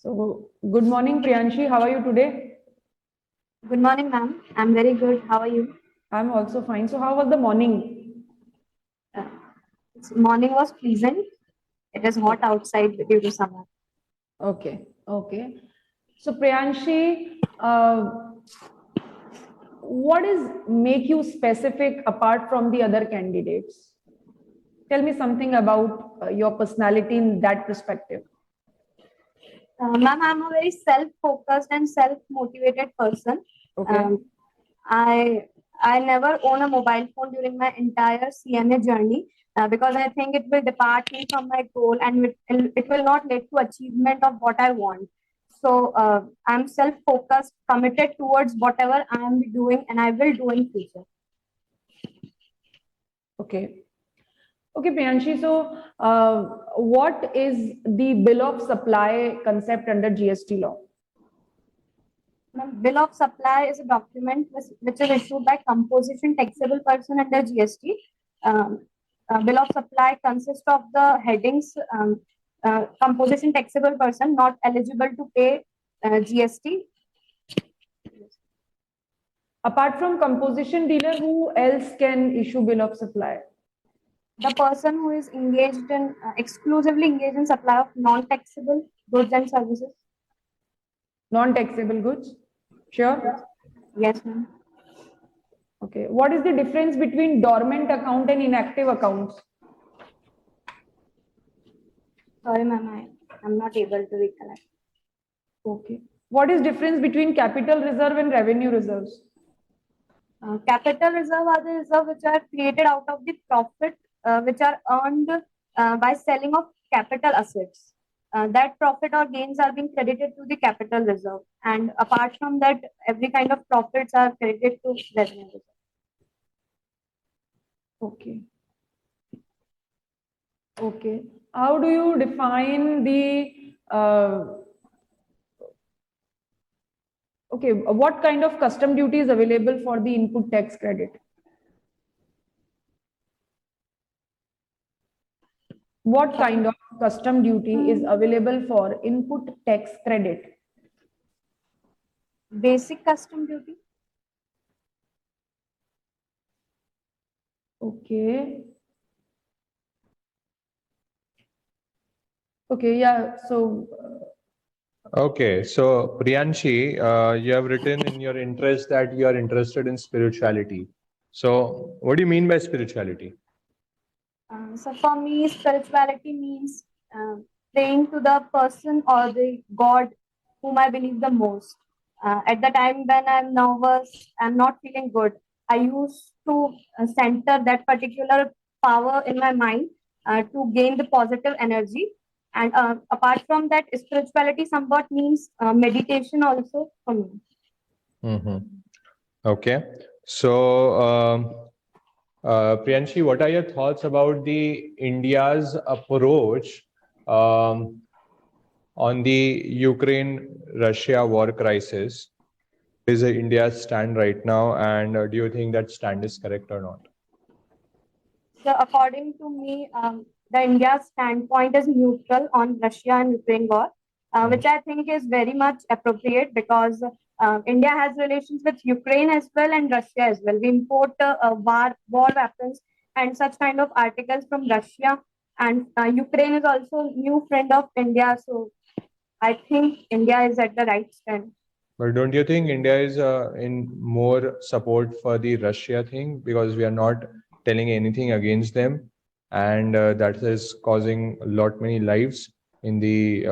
So, good morning, Priyanshi. How are you today? Good morning, ma'am. I'm very good. How are you? I'm also fine. So, how was the morning? Uh, Morning was pleasant. It is hot outside due to summer. Okay. So, Priyanshi, what is make you specific apart from the other candidates? Tell me something about your personality in that perspective. Ma'am, I'm a very self-focused and self-motivated person. Okay. Um, I I never own a mobile phone during my entire CMA journey because I think it will depart me from my goal and it will not lead to achievement of what I want. So I'm self-focused, committed towards whatever I am doing and I will do in future. Okay. Okay, Priyanshi. So, what is the bill of supply concept under GST law? Bill of supply is a document which is issued by composition taxable person under GST. Bill of supply consists of the headings composition taxable person not eligible to pay GST. Apart from composition dealer, who else can issue bill of supply? The person who is engaged in exclusively engaged in supply of non-taxable goods and services. Non-taxable goods? Sure. Yes, ma'am. Okay. What is the difference between dormant account and inactive accounts? Sorry, ma'am, I'm not able to recollect. Okay. What is difference between capital reserve and revenue reserves? Capital reserve are the reserve which are created out of the profit which are earned by selling of capital assets. That profit or gains are being credited to the capital reserve, and apart from that, every kind of profits are credited to revenue reserve. Okay. Okay. How do you define the okay, what kind of custom duty is available for the input tax credit? What kind of custom duty is available for input tax credit? Basic custom duty. Okay. Okay, yeah. So, Okay, so Priyanshi, you have written in your interest that you are interested in spirituality. So, what do you mean by spirituality? So for me, spirituality means praying to the person or the God whom I believe the most. At the time when I'm nervous, I'm not feeling good, I used to center that particular power in my mind to gain the positive energy. And apart from that, spirituality somewhat means meditation also for me. Mm-hmm. Okay, so Priyanshi, what are your thoughts about the India's approach on the Ukraine-Russia war crisis? Is India's stand right now, and do you think that stand is correct or not? So according to me, the India's standpoint is neutral on Russia and Ukraine war, which I think is very much appropriate because India has relations with Ukraine as well and Russia as well. We import war weapons and such kind of articles from Russia, and Ukraine is also new friend of India. So I think India is at the right stand. But don't you think India is in more support for the Russia thing because we are not telling anything against them, and that is causing a lot many lives in the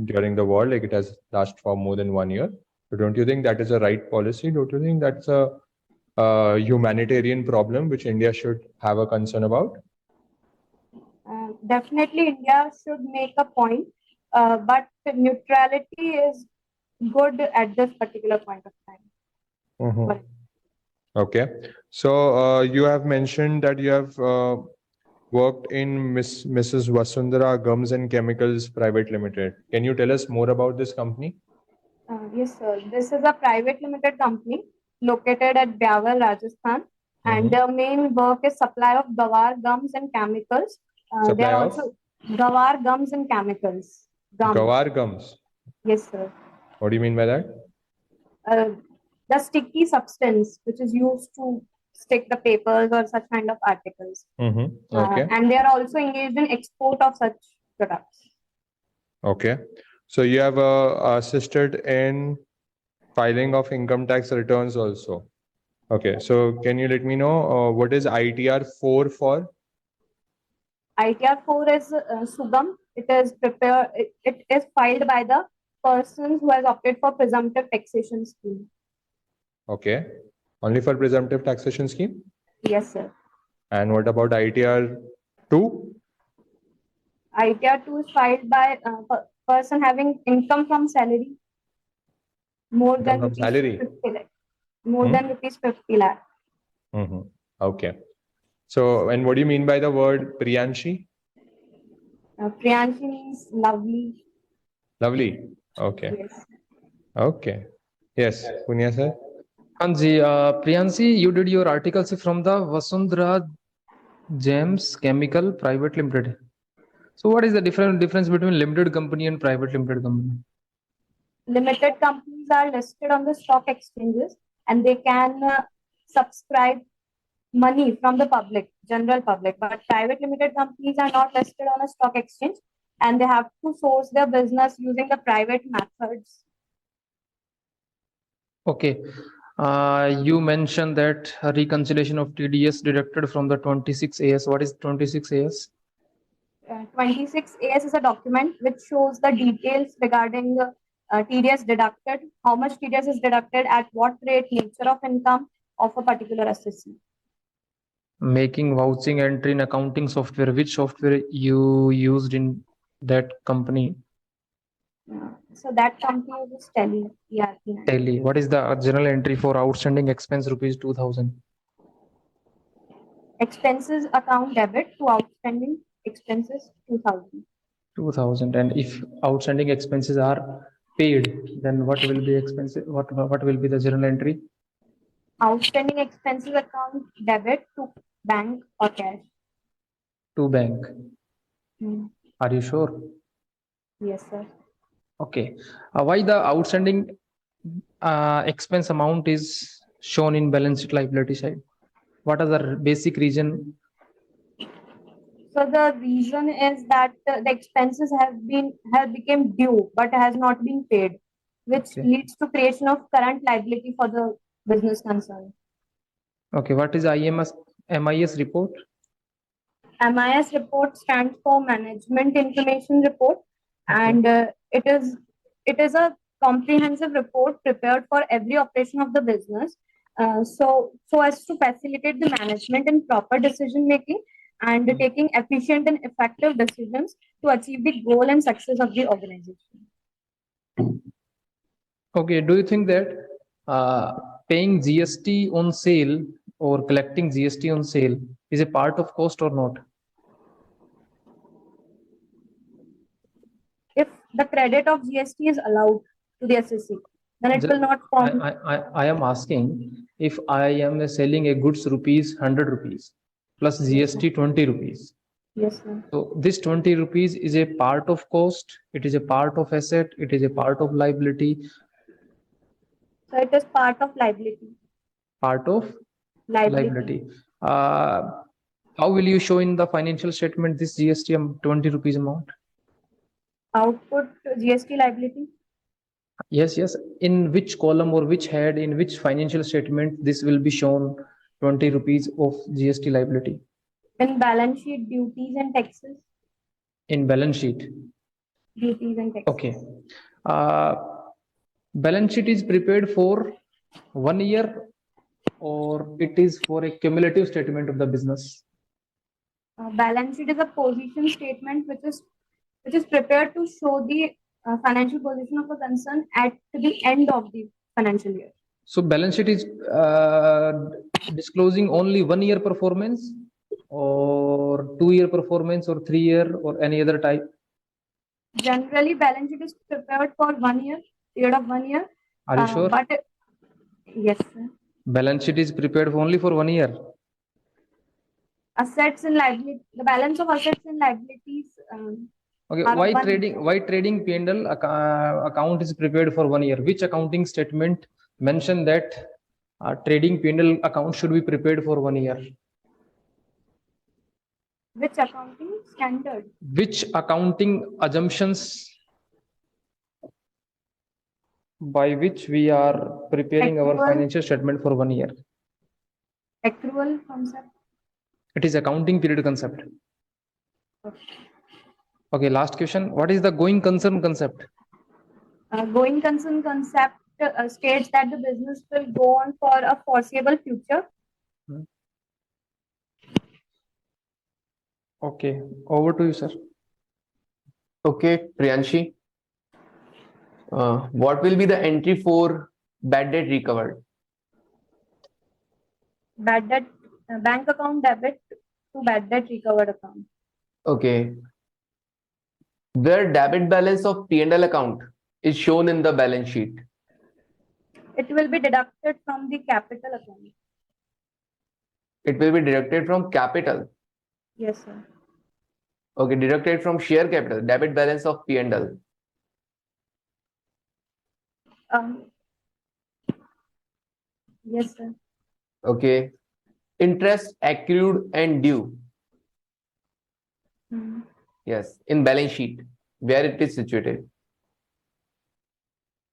during the war, like it has lasted for more than 1 year. So don't you think that is a right policy? Don't you think that's a humanitarian problem which India should have a concern about? Definitely, India should make a point, but neutrality is good at this particular point of time. Mhm. Okay, so you have mentioned that you have worked in Mrs. Vasundhara Gums and Chemicals Private Limited. Can you tell us more about this company? Yes, sir. This is a private limited company located at Byawal, Rajasthan, and their main work is supply of Gawar gums and chemicals. They Supply are of? also Gawar gums and chemicals. Gum. Guar gums. Yes, sir. What do you mean by that? The sticky substance which is used to stick the papers or such kind of articles. Okay. And they are also engaged in export of such products. Okay. So you have assisted in filing of income tax returns also. Okay. So can you let me know what is ITR 4 for? ITR 4 is Sugam. It is it is filed by the person who has opted for presumptive taxation scheme. Okay. Only for presumptive taxation scheme? Yes, sir. And what about ITR 2? ITR 2 is filed by a person having income from salary more Income than from rupees salary? 50 lakh. More Hmm? than rupees 50 lakh. Okay. So, and what do you mean by the word Priyanshi? Priyanshi means lovely. Lovely. Okay. Yes. Okay. Yes, Punya sir. Anji, Priyanshi, you did your articles from the Vasundhara Gems Chemical Private Limited. So what is the difference between limited company and private limited company? Limited companies are listed on the stock exchanges and they can subscribe money from the public, general public. But private limited companies are not listed on a stock exchange and they have to source their business using the private methods. Okay. You mentioned that a reconciliation of TDS deducted from the 26AS. What is 26AS? 26AS is a document which shows the details regarding TDS deducted, how much TDS is deducted, at what rate, nature of income of a particular assessee. Making vouching entry in accounting software. Which software you used in that company? So that company is Tally ERP9. Tally. What is the journal entry for outstanding expense rupees 2000? Expenses account debit to outstanding expenses 2000. 2000. And if outstanding expenses are paid, then what will be expensive? What will be the journal entry? Outstanding expenses account debit to bank or cash. To bank. Are you sure? Yes, sir. Okay. Why the outstanding expense amount is shown in balance sheet liability side? What are the basic reason? So the reason is that the expenses have become due but has not been paid, which Okay. leads to creation of current liability for the business concern. Okay. What is MIS report? MIS report stands for Management Information Report, Okay. and it is a comprehensive report prepared for every operation of the business, so as to facilitate the management and proper decision making and taking efficient and effective decisions to achieve the goal and success of the organization. Okay. Do you think that paying GST on sale or collecting GST on sale is a part of cost or not? If the credit of GST is allowed to the assessee, then it will not form. I am asking if I am selling a goods rupees 100 rupees plus GST 20 rupees. Yes, sir. So this 20 rupees is a part of cost, it is a part of asset, it is a part of liability, So it is part of liability. part of liability. How will you show in the financial statement this GST 20 rupees amount? Output GST liability. Yes. In which column or which head, in which financial statement this will be shown 20 rupees of GST liability? In balance sheet, duties and taxes. In balance sheet. Duties and taxes. Okay. Balance sheet is prepared for 1 year or it is for a cumulative statement of the business? Balance sheet is a position statement which is prepared to show the financial position of a concern at the end of the financial year. So balance sheet is disclosing only 1 year performance or 2 year performance or 3 year or any other type? Generally, balance sheet is prepared for 1 year, period of 1 year. Are you sure? But yes, sir. Balance sheet is prepared only for 1 year. Assets and liability, the balance of assets and liabilities Okay, Are why one- trading P&L account is prepared for 1 year? Which accounting statement mention that trading P&L account should be prepared for 1 year? Which accounting standard? Which accounting assumptions by which we are preparing our Accrual. financial statement for 1 year? Accrual concept. It is accounting period concept. Okay, last question. What is the going concern concept? Going concern concept states that the business will go on for a foreseeable future. Okay, over to you, sir. Okay, Priyanshi. What will be the entry for bad debt recovered? Bad debt, bank account debit to bad debt recovered account. Okay. Where debit balance of P&L account is shown in the balance sheet. It will be deducted from the capital account. It will be deducted from capital. Yes, sir. Okay, deducted from share capital, debit balance of P&L. Yes, sir. Okay. Interest accrued and due. Hmm. Yes, in balance sheet, where it is situated.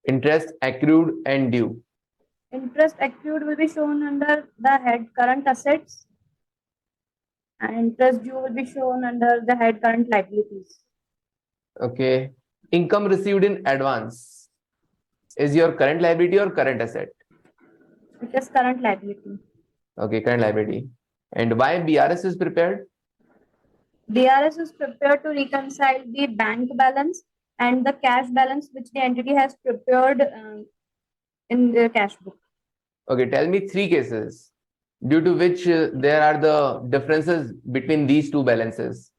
Interest accrued and due. Interest accrued will be shown under the head current assets, and interest due will be shown under the head current liabilities. Okay. Income received in advance is your current liability or current asset? It is current liability. Okay, current liability. And why BRS is prepared? BRS is prepared to reconcile the bank balance and the cash balance which the entity has prepared in the cash book. Okay, tell me 3 cases due to which there are the differences between these two balances.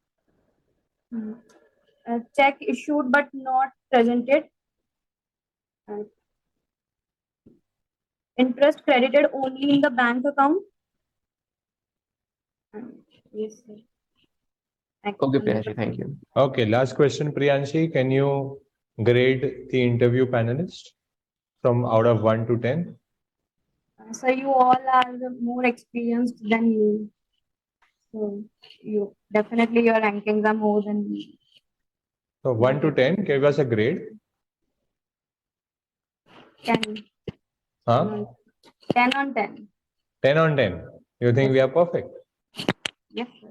Check issued but not presented. Interest credited only in the bank account. Yes, sir. Okay, Priyanshi, thank you. Okay, last question, Priyanshi. Can you grade the interview panelist from out of 1 to 10? So you all are more experienced than me. So you definitely your rankings are more than me. So 1 to 10, give us a grade. 10. Huh? 10 on 10. 10 on 10. You think we are perfect? Yes, sir.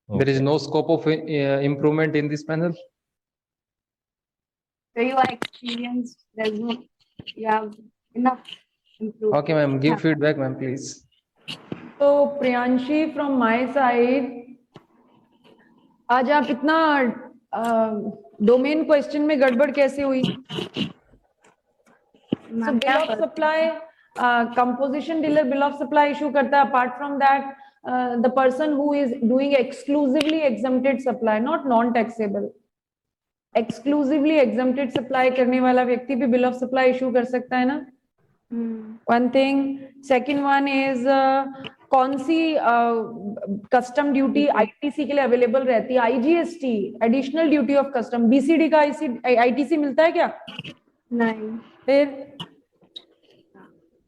There is Okay. no scope of improvement in this panel. So you are experienced. There's no, you have enough improvement. Okay, ma'am, give feedback, ma'am, please. So Priyanshi, from my side, आज आप इतना domain question में गड़बड़ कैसे हुई? So bill of supply, composition dealer bill of supply issue करता है. Apart from that, the person who is doing exclusively exempted supply, not non-taxable, exclusively exempted supply करने वाला व्यक्ति भी bill of supply issue कर सकता है ना? One thing. Second one is कौन सी कस्टम ड्यूटी आईटीसी के लिए अवेलेबल रहती है? IGST, additional duty of custom. BCD का आईटीसी मिलता है क्या? नहीं. फिर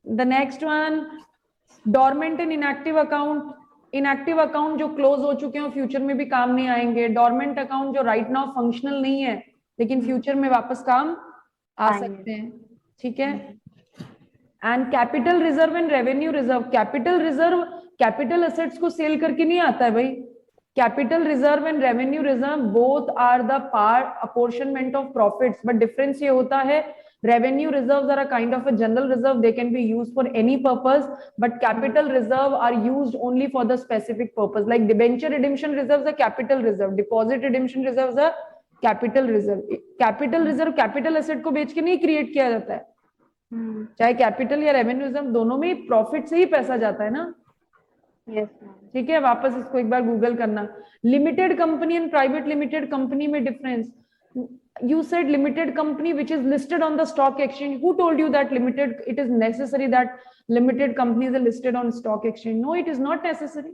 the next one, dormant and inactive account. Inactive account जो क्लोज हो चुके हैं फ्यूचर में भी काम नहीं आएंगे. डॉर्मेंट अकाउंट जो राइट नाउ फंक्शनल नहीं है लेकिन फ्यूचर में वापस काम आ सकते हैं. ठीक है. And capital reserve and revenue reserve. Capital reserve capital assets को सेल करके नहीं आता है भाई. Capital reserve and revenue reserve both are the part apportionment of profits, but difference ये होता है revenue reserves are a kind of a general reserve. They can be used for any purpose, but capital reserve are used only for the specific purpose. Like debenture redemption reserves are capital reserve, deposit redemption reserves are capital reserve. Capital reserve capital asset को बेच के नहीं create किया जाता है. चाहे capital या revenue reserve दोनों में profit से ही पैसा जाता है ना. Yes. ठीक है. वापस इसको एक बार गूगल करना. Limited company and private limited company में difference. You said limited company which is listed on the stock exchange. Who told you that limited, it is necessary that limited companies are listed on stock exchange? No, it is not necessary.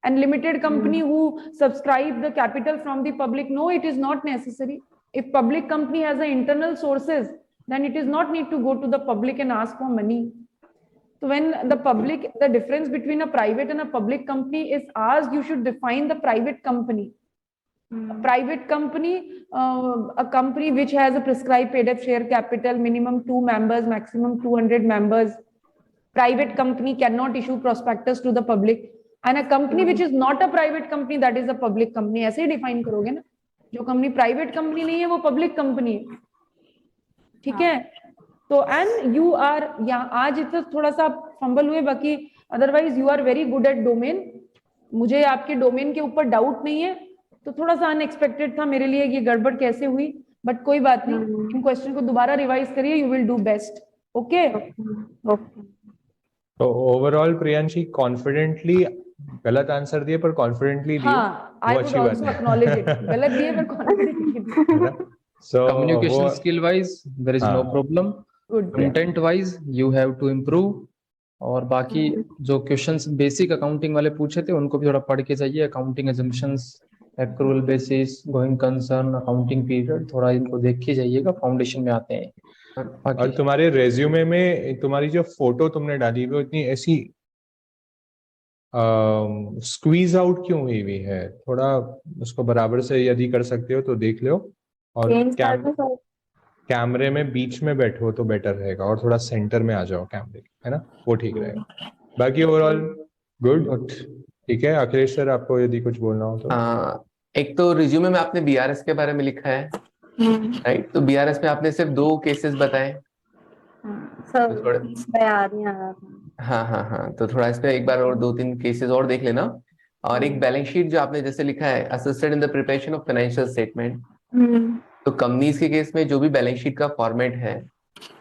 and limited company who subscribe the capital from the public. No, it is not necessary. If public company has the internal sources, then it is not need to go to the public and ask for money. So when the public, the difference between a private and a public company is asked, you should define the private company. A private company, a company which has a prescribed paid-up share capital, minimum 2 members, maximum 200 members. Private company cannot issue prospectus to the public. And a company which is not a private company, that is a public company. ऐसे ही define करोगे ना? जो company private company नहीं है, वो public company है. ठीक है? तो and you are, यहाँ आज इतना थोड़ा सा फंबल हुए, बाकी otherwise you are very good at domain. मुझे आपके डोमेन के ऊपर डाउट नहीं है, तो थोड़ा सा अनएक्सपेक्टेड था मेरे लिए, ये गड़बड़ कैसे हुई, बट कोई बात नहीं. इन क्वेश्चन को दोबारा रिवाइज करिए, you will do best. Okay. तो ओवरऑल प्रियांशी कॉन्फिडेंटली गलत आंसर दिए पर कॉन्फिडेंटली दिए. हाँ, आई वो वुड अच्छी बात आल्सो है. Acknowledge it. गलत दिए पर कॉन्फिडेंटली. So Communication वो- skill wise, there is no हाँ. problem. Good. Content wise, you have to improve. और बाकी जो क्वेश्चंस बेसिक अकाउंटिंग वाले पूछे थे उनको भी थोड़ा पढ़ के जाइए. Accounting assumptions, accrual basis, going concern, accounting period, थोड़ा इनको देख के जाइएगा, फाउंडेशन में आते हैं. और बाकी तुम्हारे रेज्यूमे में तुम्हारी जो फोटो तुमने डाली वो इतनी ऐसी स्क्वीज आउट क्यों हुई है? थोड़ा उसको बराबर से यदि कर सकते हो तो देख लो. और कैमरे में बीच में बैठो तो बेटर रहेगा, और थोड़ा सेंटर में आ जाओ कैमरे के, है ना, वो ठीक रहेगा. बाकी ओवरऑल गुड. ठीक है अखिलेश सर, आपको यदि कुछ बोलना हो तो. एक तो रिज्यूमे में आपने बीआरएस के बारे में लिखा है, राइट? तो बीआरएस में आपने सिर्फ 2 केसेस बताए. हाँ, तो थोड़ा इस पे एक बार और 2-3 केसेस और देख लेना. और एक बैलेंस शीट जो आपने जैसे लिखा है, assisted in the preparation of financial statement. तो कंपनीज के केस में जो भी बैलेंस शीट का फॉर्मेट है,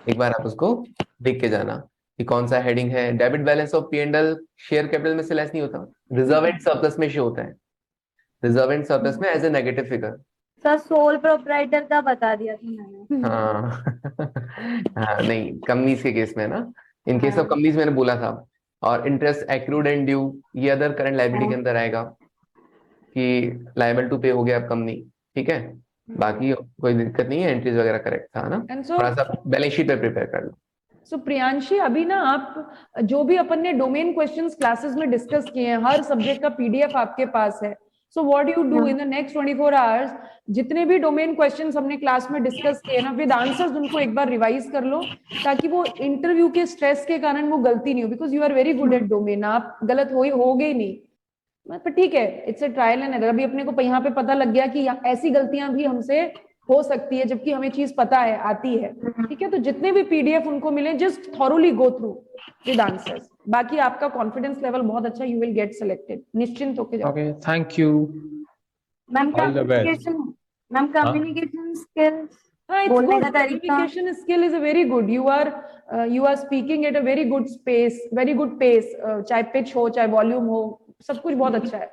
एक बार आप उसको देख के जाना कि कौन सा हेडिंग है. Debit balance of P&L share capital में से लेस नहीं होता, रिजर्व एंड सरप्लस में शो होता है. रिजर्व एंड सरप्लस में as a negative figure. Sir sole proprietor का बता दिया था मैंने. हाँ, नहीं कंपनीज के केस में ना, इन केस ऑफ कंपनीज मैंने बोला था. और इंटरेस्ट एक्रूड एंड ड्यू, ये अदर करंट लायबिलिटी के अंदर आएगा कि लायबल टू पे हो गया अब कंपनी. ठीक है, बाकी कोई दिक्कत नहीं है, एंट्रीज वगैरह करेक्ट था ना. एंड सो थोड़ा सा बैलेंस शीट पे प्रिपेयर कर लो. सो प्रियांशी, अभी ना आप जो भी अपन ने डोमेन क्वेश्चंस क्लासेस में डिस्कस किए हैं, हर सब्जेक्ट का पीडीएफ आपके पास है. So what you do in the next 24 hours, जितने भी डोमेन क्वेश्चंस हमने क्लास में डिस्कस किए ना, विद आंसर्स उनको एक बार रिवाइज कर लो, ताकि वो इंटरव्यू के स्ट्रेस के कारण वो गलती नहीं हो. Because you are very good at domain, आप गलत होगे ही नहीं. पर ठीक है, it's a trial and error. अभी अपने को यहाँ पे पता लग गया कि ऐसी गलतियां भी हमसे हो सकती है, जबकि हमें चीज पता है, आती है. ठीक है, तो जितने भी पीडीएफ उनको मिले, just thoroughly go through with answers. बाकी आपका कॉन्फिडेंस लेवल बहुत अच्छा, यू विल गेट सिलेक्टेड. निश्चिंत होके जाओ. Okay, thank you. Ma'am All the best. Communication skills, हाँ, it's बोलने good. का तरीका. Communication skill is a very good. You are speaking at a very good space, very good pace. चाहे pitch हो, चाहे volume हो, सब कुछ बहुत अच्छा है.